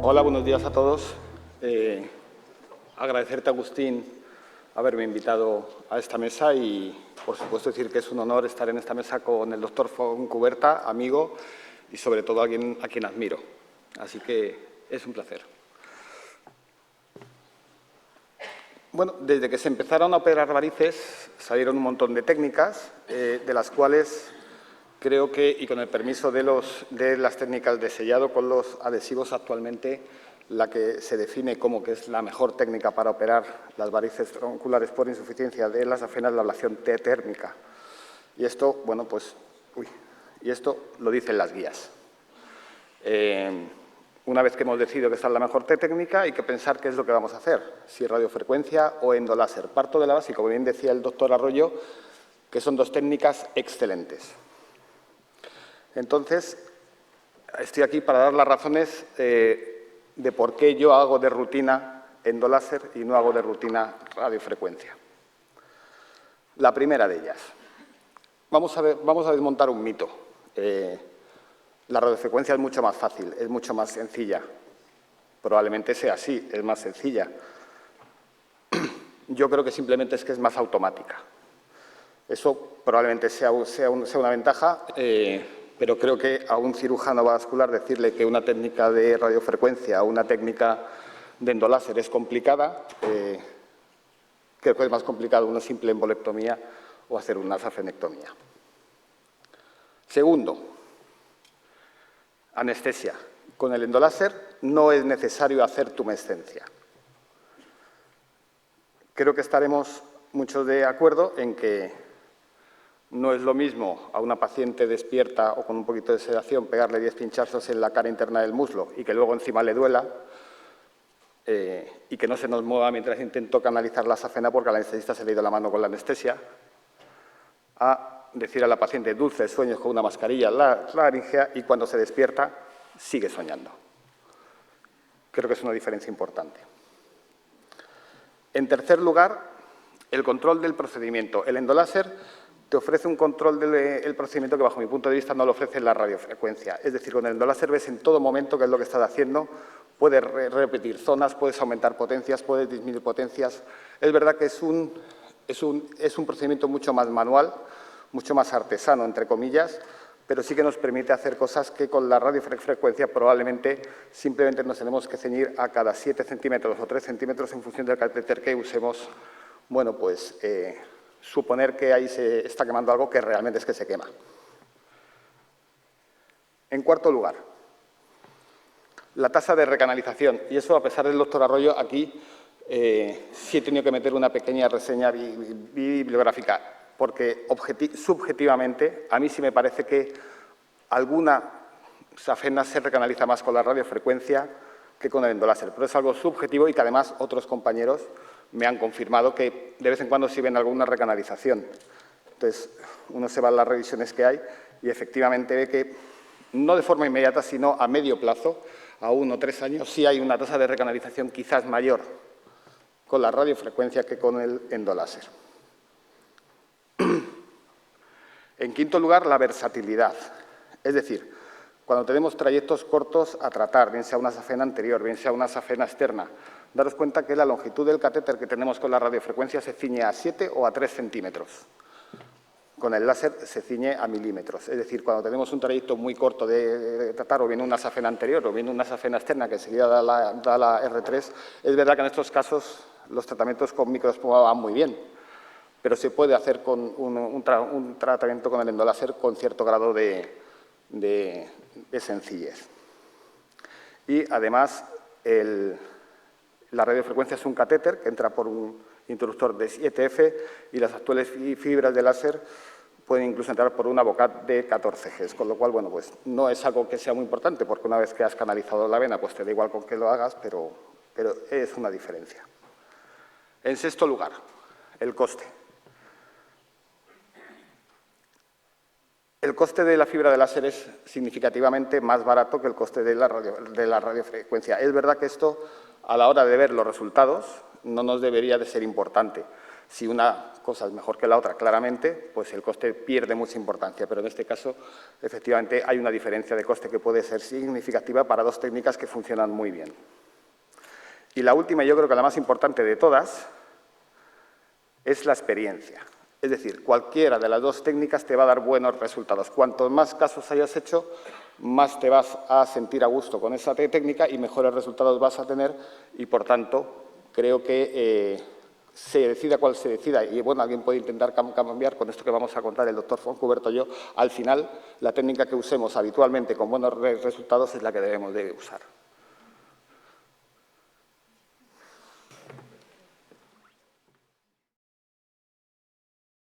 Hola, buenos días a todos. Agradecerte, Agustín, haberme invitado a esta mesa y, por supuesto, decir que es un honor estar en esta mesa con el doctor Fontcuberta, amigo y, sobre todo, a quien admiro. Así que es un placer. Bueno, desde que se empezaron a operar varices, salieron un montón de técnicas, de las cuales creo que, y con el permiso de las técnicas de sellado con los adhesivos, actualmente la que se define como que es la mejor técnica para operar las varices tronculares por insuficiencia de las afenas es la ablación T-térmica. Y esto, bueno, pues, y esto lo dicen las guías. Una vez que hemos decidido que esta es la mejor técnica, hay que pensar qué es lo que vamos a hacer, si radiofrecuencia o endoláser. Parto de la base, como bien decía el doctor Arroyo, que son dos técnicas excelentes. Entonces, estoy aquí para dar las razones de por qué yo hago de rutina endoláser y no hago de rutina radiofrecuencia. La primera de ellas. Vamos a desmontar un mito. La radiofrecuencia es mucho más fácil, es mucho más sencilla. Probablemente sea así, es más sencilla. Yo creo que simplemente es que es más automática. Eso probablemente sea una ventaja, pero creo que a un cirujano vascular decirle que una técnica de radiofrecuencia o una técnica de endoláser es complicada, creo que es más complicado una simple embolectomía o hacer una safenectomía. Segundo, anestesia. Con el endoláser no es necesario hacer tumescencia. Creo que estaremos muchos de acuerdo en que no es lo mismo a una paciente despierta o con un poquito de sedación pegarle 10 pinchazos en la cara interna del muslo y que luego encima le duela y que no se nos mueva mientras intento canalizar la safena porque al anestesista se le ha ido la mano con la anestesia, a decir a la paciente dulces sueños con una mascarilla laringea y cuando se despierta sigue soñando. Creo que es una diferencia importante. En tercer lugar, el control del procedimiento. El endoláser te ofrece un control del procedimiento que, bajo mi punto de vista, no lo ofrece la radiofrecuencia. Es decir, con el endoláser ves en todo momento qué es lo que estás haciendo, puedes repetir zonas, puedes aumentar potencias, puedes disminuir potencias. Es verdad que es un procedimiento mucho más manual, mucho más artesano, entre comillas, pero sí que nos permite hacer cosas que con la radiofrecuencia probablemente simplemente nos tenemos que ceñir a cada 7 centímetros o 3 centímetros en función del catéter que usemos. Bueno, pues suponer que ahí se está quemando algo que realmente es que se quema. En cuarto lugar, la tasa de recanalización. Y eso, a pesar del doctor Arroyo, aquí sí he tenido que meter una pequeña reseña bibliográfica, porque subjetivamente a mí sí me parece que alguna safena se recanaliza más con la radiofrecuencia que con el endoláser, pero es algo subjetivo y que además otros compañeros me han confirmado que de vez en cuando sí ven alguna recanalización. Entonces, uno se va a las revisiones que hay y efectivamente ve que, no de forma inmediata, sino a medio plazo, a 1 o 3 años, sí hay una tasa de recanalización quizás mayor con la radiofrecuencia que con el endoláser. En quinto lugar, la versatilidad. Es decir, cuando tenemos trayectos cortos a tratar, bien sea una safena anterior, bien sea una safena externa, daros cuenta que la longitud del catéter que tenemos con la radiofrecuencia se ciñe a 7 o a 3 centímetros. Con el láser se ciñe a milímetros. Es decir, cuando tenemos un trayecto muy corto de tratar, o bien una safena anterior o bien una safena externa que enseguida da la R3, es verdad que en estos casos los tratamientos con microespuma van muy bien, pero se puede hacer con un tratamiento con el endoláser con cierto grado de sencillez. Y además, la radiofrecuencia es un catéter que entra por un interruptor de 7F y las actuales fibras de láser pueden incluso entrar por una bocat de 14 Gs, con lo cual, bueno, pues no es algo que sea muy importante, porque una vez que has canalizado la vena, pues te da igual con que lo hagas, pero es una diferencia. En sexto lugar, el coste. El coste de la fibra de láser es significativamente más barato que el coste de la radiofrecuencia. Es verdad que esto, a la hora de ver los resultados, no nos debería de ser importante, Si una cosa es mejor que la otra, claramente, pues el coste pierde mucha importancia, pero en este caso, efectivamente, hay una diferencia de coste que puede ser significativa para dos técnicas que funcionan muy bien. Y la última, yo creo que la más importante de todas, es la experiencia. Es decir, cualquiera de las dos técnicas te va a dar buenos resultados. Cuantos más casos hayas hecho, más te vas a sentir a gusto con esa técnica y mejores resultados vas a tener y, por tanto, creo que se decida cuál se decida, y bueno, alguien puede intentar cambiar con esto que vamos a contar el doctor Fontcuberto y yo, al final la técnica que usemos habitualmente con buenos resultados es la que debemos de usar.